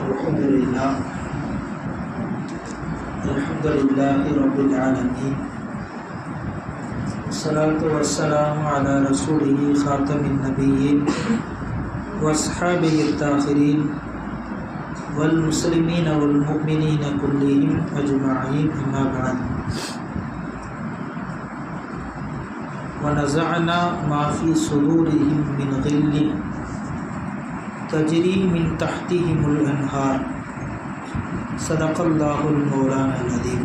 Alhamdulillahi Rabbil Alamin. Wassalatu wassalamu ala rasulihi khatamin nabiyyin wa ashabihi at-takhirin wal muslimina wal mu'minina kullihim ajma'in, amma ba'd. Wa naza'na ma fi sudurihim min ghillin tajri min tahtihimul anhar. Sadaqallahul Mawlanal Azim.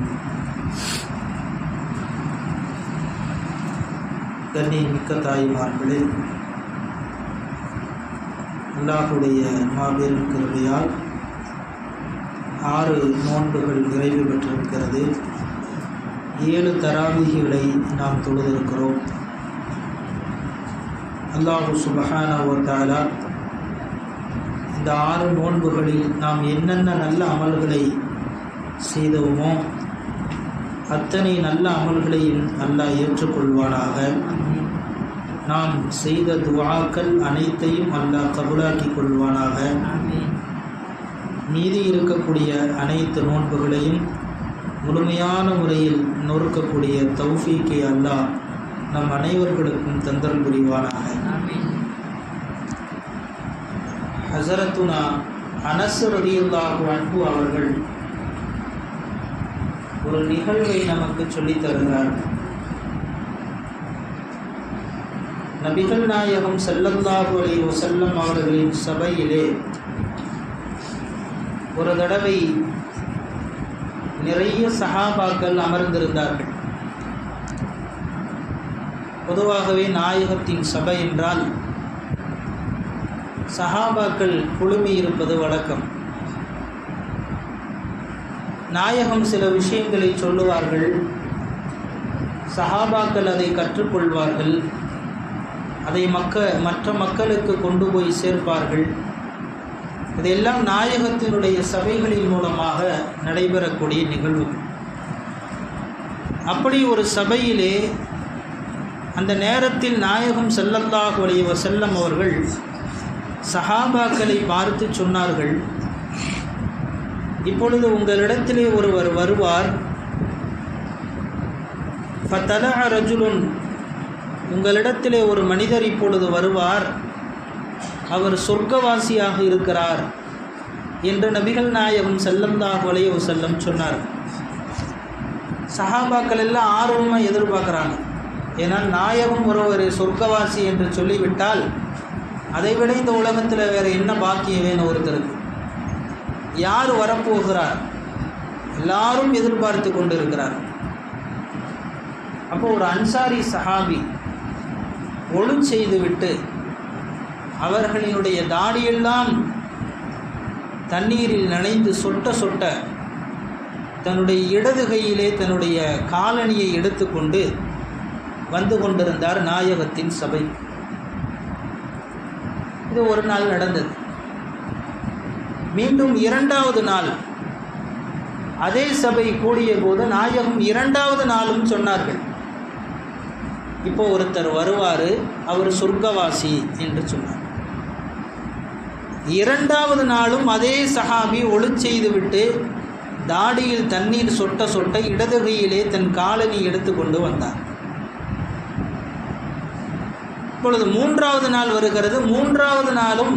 கண்ணியமிக்க தாய்மார்களே, அல்லாஹுடைய மாபெரும் கிருபையால் 6 நோன்புகள் நிறைவு பெற்றிருக்கிறது. 7 தராவீஹ்களை நாம் தொழுதிருக்கிறோம். அல்லாஹு சுப்ஹானஹு வ தஆலா இந்த 6 நோன்புகளில் நாம் என்னென்ன நல்ல அமல்களை செய்தோமோ அத்தனை நல்ல அமல்களையும் அல்லாஹ் ஏற்றுக்கொள்வானாக. நாம் செய்த துஆக்கள் அனைத்தையும் அல்லாஹ் கபூலாக்கி கொள்வானாக. மீதி இருக்கக்கூடிய அனைத்து நோன்புகளையும் முழுமையான முறையில் நொறுக்கக்கூடிய தௌஃபீக்கை அல்லாஹ் நம் அனைவர்களுக்கும் தந்தல் புரிவானாக. ஹஸரத்துனா அனஸ் ரலியல்லாஹு அன்ஹு அவர்கள் ஒரு நிகழ்வை நமக்கு சொல்லித் தருகிறார். நபிகள் நாயகம் ஸல்லல்லாஹு அலைஹி வஸல்லம் அவர்களின் சபையிலே ஒரு தடவை நிறைய சஹாபாக்கள் அமர்ந்திருந்தார்கள். பொதுவாகவே நாயகத்தின் சபை என்றால் சஹாபாக்கள் குழுமி இருப்பது வழக்கம். நாயகம் சில விஷயங்களை சொல்லுவார்கள், சஹாபாக்கள் அதை கற்றுக்கொள்வார்கள், அதை மற்ற மக்களுக்கு கொண்டு போய் சேர்ப்பார்கள். இதெல்லாம் நாயகத்தினுடைய சபைகளின் மூலமாக நடைபெறக்கூடிய நிகழ்வுகள். அப்படி ஒரு சபையிலே அந்த நேரத்தில் நாயகம் ஸல்லல்லாஹு அலைஹி வஸல்லம் அவர்கள் சஹாபாக்களை பார்த்து சொன்னார்கள், இப்பொழுது உங்களிடத்திலே ஒருவர் வருவார். ஃபதலஅ ரஜுலுன், உங்களிடத்திலே ஒரு மனிதர் இப்பொழுது வருவார், அவர் சொர்க்கவாசியாக இருக்கிறார் என்று நபிகள் நாயகம் ஸல்லல்லாஹு அலைஹி வஸல்லம் சொன்னார். சஹாபாக்கள் எல்லாம் ஆர்வமாக எதிர்பார்க்குறாங்க. ஏன்னா நாயகம் ஒருவர் சொர்க்கவாசி என்று சொல்லிவிட்டால் அதைவிட இந்த உலகத்தில் வேறு என்ன பாக்கியம் வேணும் ஒருத்தருக்கு? யார் வரப்போகிறார்? எல்லாரும் எதிர்பார்த்து கொண்டு இருக்கிறார். அப்போ ஒரு அன்சாரி சஹாபி ஒழு செய்துவிட்டு அவர்களினுடைய தாடியெல்லாம் தண்ணீரில் நனைந்து சொட்ட சொட்ட தன்னுடைய இடது கையிலே தன்னுடைய காலணியை எடுத்துக்கொண்டு வந்து கொண்டிருந்தார் நாயகத்தின் சபை. இது ஒரு நாள் நடந்தது. மீண்டும் 2வது நாள் அதே சபை கூடிய போது நாயகம் 2வது நாளும் சொன்னார்கள், இப்போ ஒருத்தர் வருவார், அவர் சொர்க்கவாசி என்று சொன்னார். 2வது நாளும் அதே சஹாபி ஒழு செய்துவிட்டு தாடியில் தண்ணீர் சொட்ட சொட்ட இடது கையிலே தன் காலணி எடுத்து கொண்டு வந்தார். இப்பொழுது 3வது நாள் வருகிறது. 3வது நாளும்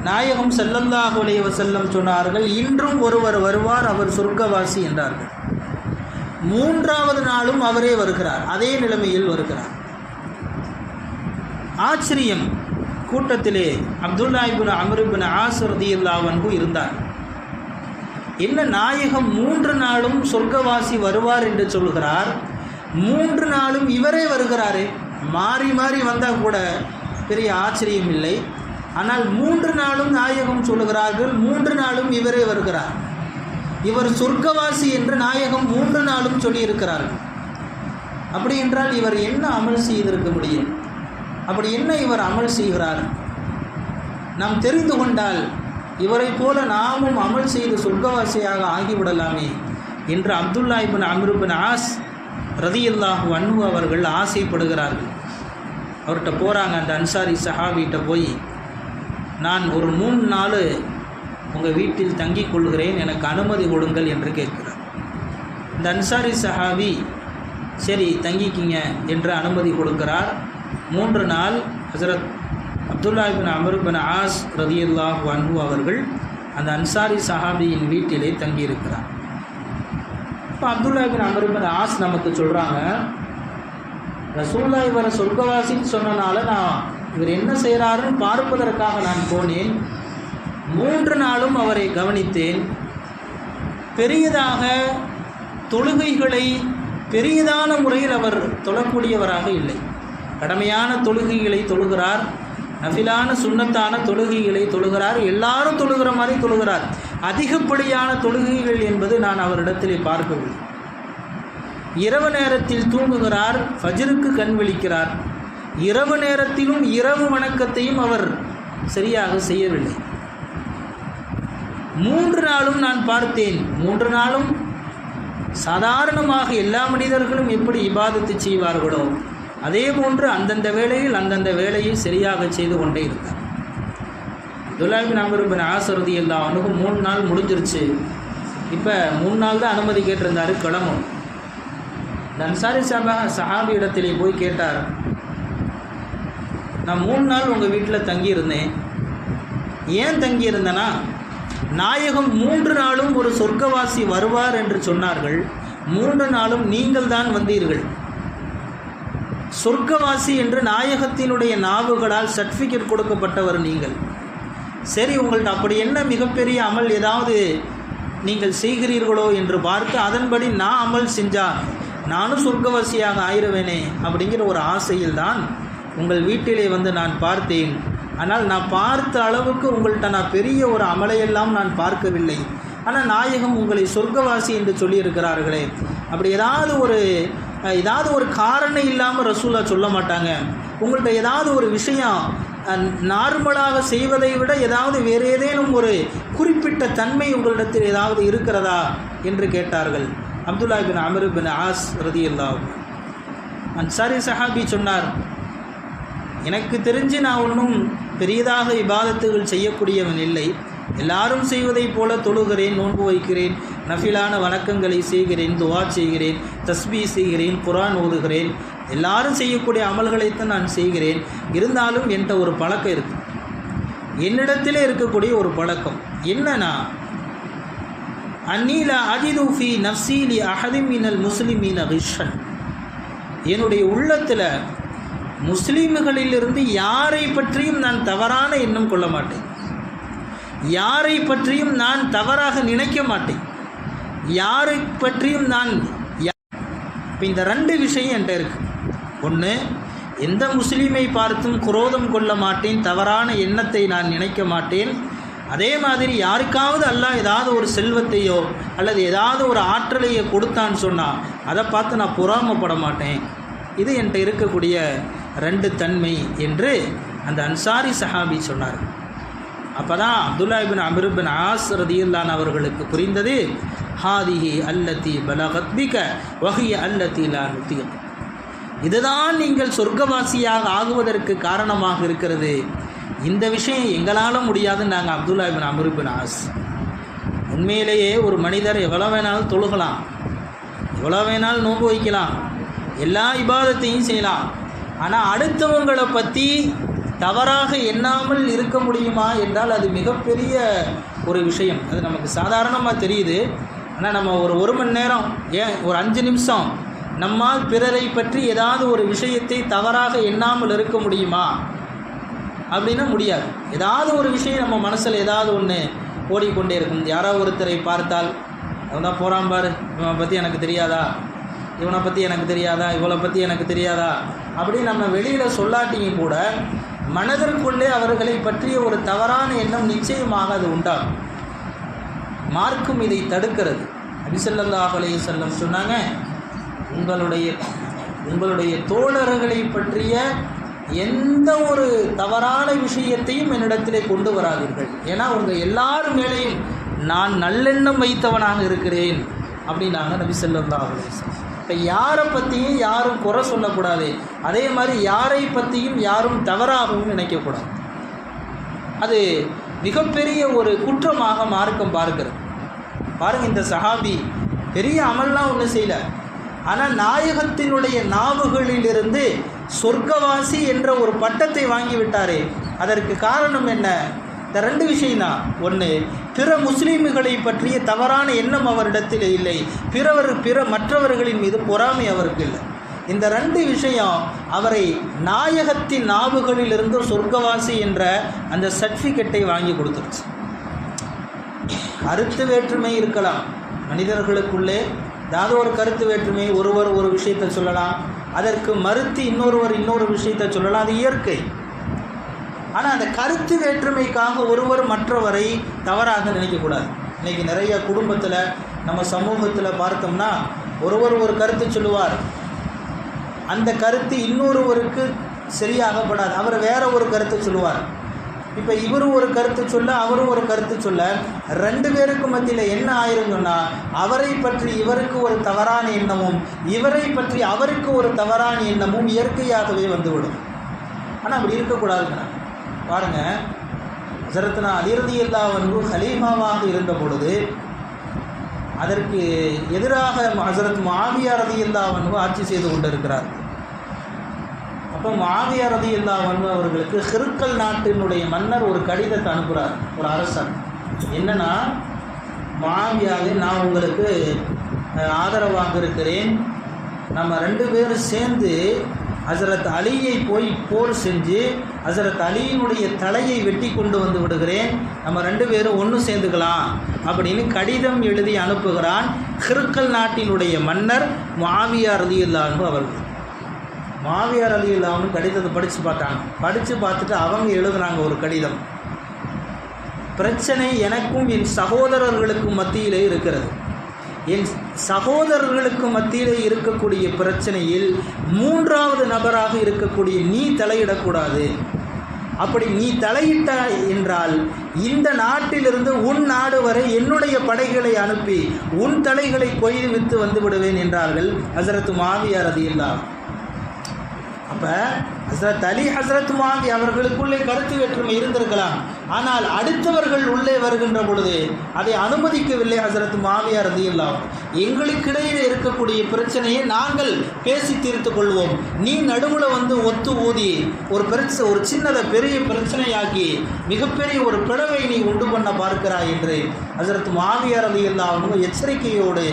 நாயகம் ஸல்லல்லாஹு அலைஹி வஸல்லம் சொன்னார்கள், இன்றும் ஒருவர் வருவார், அவர் சொர்க்கவாசி என்றார்கள். 3வது நாளும் அவரே வருகிறார், அதே நிலைமையில் வருகிறார். ஆச்சரியம். கூட்டத்திலே அப்துல்லா இப்னு அம்ர் இப்னு ஆஸ் ரலியல்லாஹு அன்ஹு இருந்தார். என்ன நாயகம் 3 நாளும் சொர்க்கவாசி வருவார் என்று சொல்கிறார், 3 நாளும் இவரே வருகிறாரே? மாறி மாறி வந்தால் கூட பெரிய ஆச்சரியம் இல்லை. ஆனால் 3 நாளும் நாயகம் சொல்லுகிறார்கள், 3 நாளும் இவரே வருகிறார். இவர் சொர்க்கவாசி என்று நாயகம் 3 நாளும் சொல்லியிருக்கிறார்கள். அப்படி என்றால் இவர் என்ன அமல் செய்திருக்க முடியும்? அப்படி என்ன இவர் அமல் செய்கிறார்? நாம் தெரிந்து கொண்டால் இவரை போல நாமும் அமல் செய்து சொர்க்கவாசியாக ஆகிவிடலாமே என்று அப்துல்லா இப்னு அம்ர் இப்னு ஆஸ் ரலியல்லாஹு அன்ஹு அவர்கள் ஆசைப்படுகிறார்கள். அவர்கிட்ட போகிறாங்க, அந்த அன்சாரி சஹாபிகிட்ட போய், நான் ஒரு 3 நாள் உங்கள் வீட்டில் தங்கிக் கொள்கிறேன், எனக்கு அனுமதி கொடுங்கள் என்று கேட்கிறார். இந்த அன்சாரி சஹாபி சரி தங்கிக்கிங்க என்று அனுமதி கொடுக்கிறார். 3 நாள் ஹஸரத் அப்துல்லா இப்னு அம்ர் இப்னு ஆஸ் ரலியல்லாஹு அன்ஹு அவர்கள் அந்த அன்சாரி சஹாபியின் வீட்டிலே தங்கியிருக்கிறார். இப்போ அப்துல்லா இப்னு அம்ர் இப்னு ஆஸ் நமக்கு சொல்கிறாங்க, ரசூலுல்லாஹ் இவரை சொர்க்கவாசின்னு சொன்னனால இவர் என்ன செய்கிறாருன்னு பார்ப்பதற்காக நான் போனேன். 3 நாளும் அவரை கவனித்தேன். பெரியதாக தொழுகைகளை பெரியதான முறையில் அவர் தொழக்கூடியவராக இல்லை. கடமையான தொழுகைகளை தொழுகிறார், நஃபிலான சுன்னத்தான தொழுகைகளை தொழுகிறார், எல்லாரும் தொழுகிற மாதிரி தொழுகிறார். அதிகப்படியான தொழுகைகள் என்பது நான் அவரிடத்திலே பார்க்கவில்லை. இரவு நேரத்தில் தூங்குகிறார், ஃபஜ்ருக்கு கண் விழிக்கிறார். இரவு நேரத்திலும் இரவு வணக்கத்தையும் அவர் சரியாக செய்யவில்லை. 3 நாளும் நான் பார்த்தேன். 3 நாளும் சாதாரணமாக எல்லா மனிதர்களும் எப்படி இபாதத்து செய்வார்களோ அதே போன்று அந்தந்த வேளையை சரியாக செய்து கொண்டே இருந்தார். அப்துல்லா இப்னு அம்ர் இப்னு ஆஸ் ரலியல்லாஹு அன்ஹு 3 நாள் முடிஞ்சிருச்சு. இப்போ 3 நாள் தான் அனுமதி கேட்டிருந்தாரு, கிளம்பும். இந்த அன்சாரி சஹாபி இடத்திலே போய் கேட்டார், நான் 3 நாள் உங்கள் வீட்டில் தங்கியிருந்தேன். ஏன் தங்கியிருந்தேன்னா, நாயகம் 3 நாளும் ஒரு சொர்க்கவாசி வருவார் என்று சொன்னார்கள். 3 நாளும் நீங்கள் தான் வந்தீர்கள். சொர்க்கவாசி என்று நாயகத்தினுடைய நாவுகளால் சர்டிஃபிகேட் கொடுக்கப்பட்டவர் நீங்கள். சரி, உங்கள்கிட்ட அப்படி என்ன மிகப்பெரிய அமல் ஏதாவது நீங்கள் செய்கிறீர்களோ என்று பார்த்து அதன்படி நான் அமல் செஞ்சால் நானும் சொர்க்கவாசியாக ஆயிடுவேனே அப்படிங்கிற ஒரு ஆசையில் தான் உங்கள் வீட்டிலே வந்து நான் பார்த்தேன். ஆனால் நான் பார்த்த அளவுக்கு உங்கள்கிட்ட நான் பெரிய ஒரு அமலையெல்லாம் நான் பார்க்கவில்லை. ஆனால் நாயகம் உங்களை சொர்க்கவாசி என்று சொல்லியிருக்கிறார்களே, அப்படி ஏதாவது ஒரு காரணம் இல்லாமல் ரசூலா சொல்ல மாட்டாங்க. உங்கள்கிட்ட ஏதாவது ஒரு விஷயம் நார்மலாக செய்வதை விட ஏதாவது வேறு ஏதேனும் ஒரு குறிப்பிட்ட தன்மை உங்களிடத்தில் ஏதாவது இருக்கிறதா என்று கேட்டார்கள். அப்துல்லா இப்னு அம்ர் இப்னு ஆஸ் ரலியல்லாஹு அன்சாரி சஹாபி சொன்னார், எனக்கு தெரிஞ்சு நான் ஒன்றும் பெரியதாக இபாதத்துகள் செய்யக்கூடியவன் இல்லை. எல்லாரும் செய்வதைப் போல தொழுகிறேன், நோன்பு வைக்கிறேன், நஃபிலான வணக்கங்களை செய்கிறேன், துவா செய்கிறேன், தஸ்பீ செய்கிறேன், குர்ஆன் ஓதுகிறேன், எல்லாரும் செய்யக்கூடிய அமல்களைத்தான் நான் செய்கிறேன். இருந்தாலும் என்கிட்ட ஒரு பழக்கம் இருக்குது. என்னிடத்திலே இருக்கக்கூடிய ஒரு பழக்கம் என்னன்னா, அன்னீல அஜிது ஃபீ நஃப்ஸி லி அஹதின் மினல் முஸ்லிமீன கிஷ்ஷன். என்னுடைய உள்ளத்தில் முஸ்லீம்களிலிருந்து யாரை பற்றியும் நான் தவறான எண்ணம் கொள்ள மாட்டேன். யாரை பற்றியும் நான் தவறாக நினைக்க மாட்டேன். யாரை பற்றியும் நான் இப்போ இந்த 2 விஷயம் என்கிட்ட இருக்குது. ஒன்று, எந்த முஸ்லீமை பார்த்தும் குரோதம் கொள்ள மாட்டேன், தவறான எண்ணத்தை நான் நினைக்க மாட்டேன். அதே மாதிரி யாருக்காவது அல்லாஹ் ஏதாவது ஒரு செல்வத்தையோ அல்லது ஏதாவது ஒரு ஆற்றலையோ கொடுத்தான்னு சொன்னால் அதை பார்த்து நான் பொறாமப்பட மாட்டேன். இது என்கிட்ட இருக்கக்கூடிய 2 தன்மை என்று அந்த அன்சாரி சஹாபி சொன்னார். அப்போ தான் அப்துல்லா இப்னு அம்ர் இப்னு ஆஸ் ரலியல்லாஹு அவர்களுக்கு புரிந்தது, ஹாதிஹி அல்லதி பலகத் பிக வஹிய அல்லதி லா நுதீக். இதுதான் நீங்கள் சொர்க்கவாசியாக ஆகுவதற்கு காரணமாக இருக்கிறது. இந்த விஷயம் எங்களால் முடியாதுன்னு நாங்கள் அப்துல்லா இப்னு அம்ர் இப்னு ஆஸ். உண்மையிலேயே ஒரு மனிதர் எவ்வளோ வேணாலும் தொழுகலாம், எவ்வளோ வேணாலும் நோன்பு வைக்கலாம், எல்லா இபாதத்தையும் செய்யலாம். ஆனால் அடுத்தவங்களை பற்றி தவறாக எண்ணாமல் இருக்க முடியுமா என்றால் அது மிகப்பெரிய ஒரு விஷயம். அது நமக்கு சாதாரணமாக தெரியுது. ஆனால் நம்ம ஒரு மணி நேரம், ஏன் ஒரு 5 நிமிஷம் நம்மால் பிறரை பற்றி ஏதாவது ஒரு விஷயத்தை தவறாக எண்ணாமல் இருக்க முடியுமா அப்படின்னா முடியாது. ஏதாவது ஒரு விஷயம் நம்ம மனசில் ஏதாவது ஒன்று ஓடிக்கொண்டே இருக்கும். யாரோ ஒருத்தரை பார்த்தால் அவன் தான் போகிறான் பாரு, இவனை பற்றி எனக்கு தெரியாதா, இவனை பற்றி எனக்கு தெரியாதா, இவளை பற்றி எனக்கு தெரியாதா அப்படின்னு நம்ம வெளியில் சொல்லாட்டியும் கூட மனதிற்குள்ளே அவர்களை பற்றிய ஒரு தவறான எண்ணம் நிச்சயமாக அது உண்டாகும். மார்க்கும் இதை தடுக்கிறது. நபி ஸல்லல்லாஹு அலைஹி வஸல்லம் சொன்னாங்க, உங்களுடைய தோழர்களை பற்றிய எந்த ஒரு தவறான விஷயத்தையும் என்னிடத்திலே கொண்டு வராதீர்கள். ஏன்னா உங்கள் எல்லாரும் மேலேயும் நான் நல்லெண்ணம் வைத்தவனாக இருக்கிறேன் அப்படின்னாங்க நபி ஸல்லல்லாஹு அலைஹி வஸல்லம். இப்போ யாரை பற்றியும் யாரும் குறை சொல்லக்கூடாது. அதே மாதிரி யாரை பற்றியும் யாரும் தவறாகவும் நினைக்கக்கூடாது. அது மிகப்பெரிய ஒரு குற்றமாக மார்க்கம் பார்க்கிறது. பாருங்கள், இந்த சஹாபி பெரிய அமல்லாம் ஒன்றும் செய்யல, ஆனால் நாயகத்தினுடைய நாவுகளிலிருந்து சொர்க்கவாசி என்ற ஒரு பட்டத்தை வாங்கிவிட்டாரே. அதற்கு காரணம் என்ன? இந்த ரெண்டு விஷயம்தான். ஒன்று, பிற முஸ்லீம்களை பற்றிய தவறான எண்ணம் அவரிடத்தில் இல்லை, மற்றவர்களின் மீது பொறாமை அவருக்கு இல்லை. இந்த ரெண்டு விஷயம் அவரை நாயகத்தின் நாவுகளிலிருந்து சொர்க்கவாசி என்ற அந்த சர்டிஃபிகேட்டை வாங்கி கொடுத்துருச்சு. கருத்து வேற்றுமை இருக்கலாம் மனிதர்களுக்குள்ளே, ஏதாவது ஒரு கருத்து வேற்றுமை, ஒருவர் ஒரு விஷயத்தை சொல்லலாம், அதற்கு மறுத்து இன்னொரு விஷயத்தை சொல்லலாம், அது இயற்கை. ஆனால் அந்த கருத்து வேற்றுமைக்காக ஒருவர் மற்றவரை தவறாக நினைக்கக்கூடாது. இன்றைக்கி நிறைய குடும்பத்தில் நம்ம சமூகத்தில் பார்த்தோம்னா ஒருவர் ஒரு கருத்து சொல்லுவார், அந்த கருத்து இன்னொருவருக்கு சரியாகப்படாது, அவர் வேற ஒரு கருத்து சொல்லுவார். இப்போ இவரும் ஒரு கருத்து சொல்ல அவரும் ஒரு கருத்து சொல்ல ரெண்டு பேருக்கு மத்தியில் என்ன ஆயிருங்கன்னா அவரை பற்றி இவருக்கு ஒரு தவறான எண்ணமும் இவரை பற்றி அவருக்கு ஒரு தவறான எண்ணமும் இயற்கையாகவே வந்துவிடும். ஆனால் அப்படி இருக்கக்கூடாதுங்க. பாருங்கள், ஹஸரத்னா அலி ரலியல்லாஹு அன்ஹு ஹலீஃபாவாக இருந்த பொழுது அதற்கு எதிராக ஹஸரத் முஆவியா ரலியல்லாஹு அன்ஹு ஆட்சி செய்து கொண்டிருக்கிறார். அப்போ முஆவியா ரலியல்லாஹு அன்ஹு அவர்களுக்கு ஹிர்கல் நாட்டினுடைய மன்னர் ஒரு கடிதத்தை அனுப்புகிறார், ஒரு அரசன். என்னன்னா, முஆவியாவே நான் உங்களுக்கு ஆதரவாக இருக்கிறேன், நம்ம ரெண்டு பேரும் சேர்ந்து ஹஸரத் அலியை போய் போர் செஞ்சு ஹஸரத் அலியினுடைய தலையை வெட்டி கொண்டு வந்து விடுகிறேன், நம்ம ரெண்டு பேரும் ஒன்று சேர்ந்துக்கலாம் அப்படின்னு கடிதம் எழுதி அனுப்புகிறான் ஹிர்கல் நாட்டினுடைய மன்னர் முஆவியா ரலியல்லாஹு அன்ஹு அவர்கள். முஆவியா ரலியல்லாஹு அன்ஹு கடிதத்தை படித்து பார்த்துட்டு அவங்க எழுதுனாங்க ஒரு கடிதம். பிரச்சனை எனக்கும் என் சகோதரர்களுக்கும் மத்தியிலே இருக்கிறது. என் சகோதரர்களுக்கு மத்தியிலே இருக்கக்கூடிய பிரச்சனையில் மூன்றாவது நபராக இருக்கக்கூடிய நீ தலையிடக்கூடாது. அப்படி நீ தலையிட்ட என்றால் இந்த நாட்டிலிருந்து உன் நாடு வரை என்னுடைய படைகளை அனுப்பி உன் தலைகளை கொய்து வித்து வந்து விடுவேன் என்றார்கள் ஹஸரத் முஆவியா ரலியல்லாஹு. அப்போ ஹஸரத் அலி ஹஸரத் முஆவியா அவர்களுக்குள்ளே கருத்து வேற்றுமை இருந்திருக்கலாம், ஆனால் அடுத்தவர்கள் உள்ளே வருகின்ற பொழுது அதை அனுமதிக்கவில்லை ஹஸரத் முஆவியா ரலியல்லாஹு. எங்களுக்கிடையில் இருக்கக்கூடிய பிரச்சனையை நாங்கள் பேசி தீர்த்து கொள்வோம், நீ நடுவில் வந்து ஒத்து ஊதி ஒரு சின்னதை பெரிய பிரச்சனையாக்கி மிகப்பெரிய ஒரு பிளவை நீ உண்டு பண்ண பார்க்கிறாய் என்று ஹஸரத் முஆவியா ரலியல்லாஹு எச்சரிக்கையோடு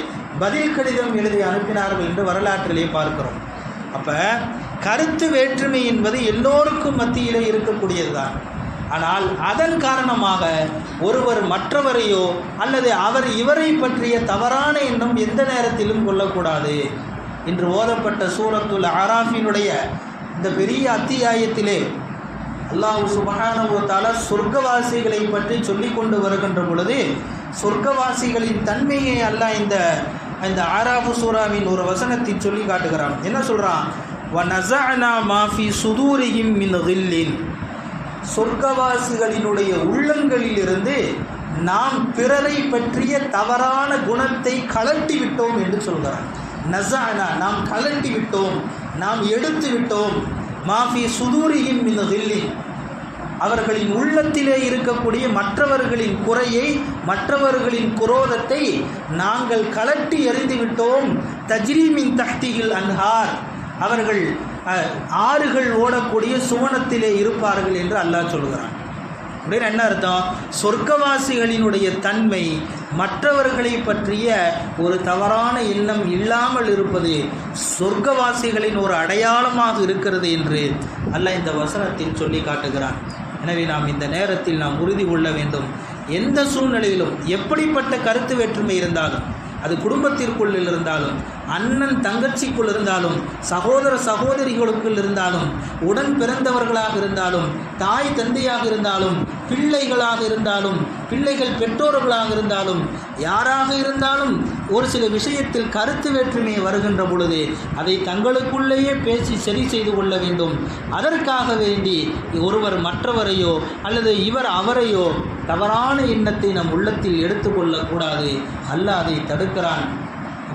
பதில் கடிதம் எழுதி அனுப்பினார்கள் என்று வரலாற்றிலே பார்க்கிறோம். அப்போ கருத்து வேற்றுமை என்பது எல்லோருக்கும் மத்தியிலே இருக்கக்கூடியது தான். ஆனால் அதன் காரணமாக ஒருவர் மற்றவரையோ அல்லது அவர் இவரை பற்றிய தவறான எண்ணம் எந்த நேரத்திலும் கொள்ளக்கூடாது. இன்று ஓதப்பட்ட சூரத்துல் ஆராஃபினுடைய இந்த பெரிய அத்தியாயத்திலே அல்லாஹ் சுப்ஹானஹு வ தஆலா சொர்க்கவாசிகளை பற்றி சொல்லி கொண்டு வருகின்ற பொழுது சொர்க்கவாசிகளின் தன்மையை அல்லாஹ் இந்த ஆராஃபு சூராவின் ஒரு வசனத்தை சொல்லி காட்டுகிறான். என்ன சொல்கிறான்? வநஸஅனா மா ஃபீ சுதூரிஹிம் மின் கில்லின், சொர்க்கவாசிகளினுடைய உள்ளங்களிலிருந்து நாம் பிறரை பற்றிய தவறான குணத்தை கலட்டி விட்டோம் என்று சொல்கிறான். நஸஅனா, நாம் கலட்டி விட்டோம், நாம் எடுத்து விட்டோம். மா ஃபீ சுதூரிஹிம் மின் கில்லின், அவர்களின் உள்ளத்திலே இருக்கக்கூடிய மற்றவர்களின் குறையை மற்றவர்களின் குரோதத்தை நாங்கள் கலட்டி எறிந்து விட்டோம். தஜ்ரீ மின் தஹ்திஹில் அன்ஹார், அவர்கள் ஆறுகள் ஓடக்கூடிய சுவனத்திலே இருப்பார்கள் என்று அல்லாஹ் சொல்கிறான். அப்படின்னு என்ன அர்த்தம்? சொர்க்கவாசிகளினுடைய தன்மை மற்றவர்களை பற்றிய ஒரு தவறான எண்ணம் இல்லாமல் இருப்பது சொர்க்கவாசிகளின் ஒரு அடையாளமாக இருக்கிறது என்று அல்லாஹ் இந்த வசனத்தில் சொல்லி காட்டுகிறான். எனவே நாம் இந்த நேரத்தில் நாம் உறுதி கொள்ள வேண்டும், எந்த சூழ்நிலையிலும் எப்படிப்பட்ட கருத்து வேற்றுமை இருந்தாலும், அது குடும்பத்திற்குள் இருந்தாலும், அண்ணன் தங்கச்சிக்குள் இருந்தாலும், சகோதர சகோதரிகளுக்குள் இருந்தாலும், உடன் பிறந்தவர்களாக இருந்தாலும், தாய் தந்தையாக இருந்தாலும், பிள்ளைகளாக இருந்தாலும், பிள்ளைகள் பெற்றோர்களாக இருந்தாலும், யாராக இருந்தாலும் ஒரு சில விஷயத்தில் கருத்து வேற்றுமை வருகின்ற பொழுது அதை தங்களுக்குள்ளேயே பேசி சரி செய்து கொள்ள வேண்டும். அதற்காக வேண்டி ஒருவர் மற்றவரையோ அல்லது இவர் அவரையோ தவறான எண்ணத்தை நம் உள்ளத்தில் எடுத்துக்கொள்ளக்கூடாது. அல்லாஹ் அதை தடுக்கிறான்.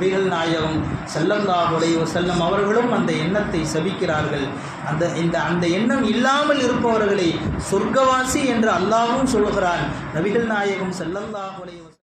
நபிகள் நாயகம் ஸல்லல்லாஹு அலைஹி வஸல்லம் அவர்களும் அந்த எண்ணத்தை சபிக்கிறார்கள். அந்த எண்ணம் இல்லாமல் இருப்பவர்களை சொர்க்கவாசி என்று அல்லாஹ்வும் சொல்கிறான். நபிகள் நாயகம் ஸல்லல்லாஹு அலைஹி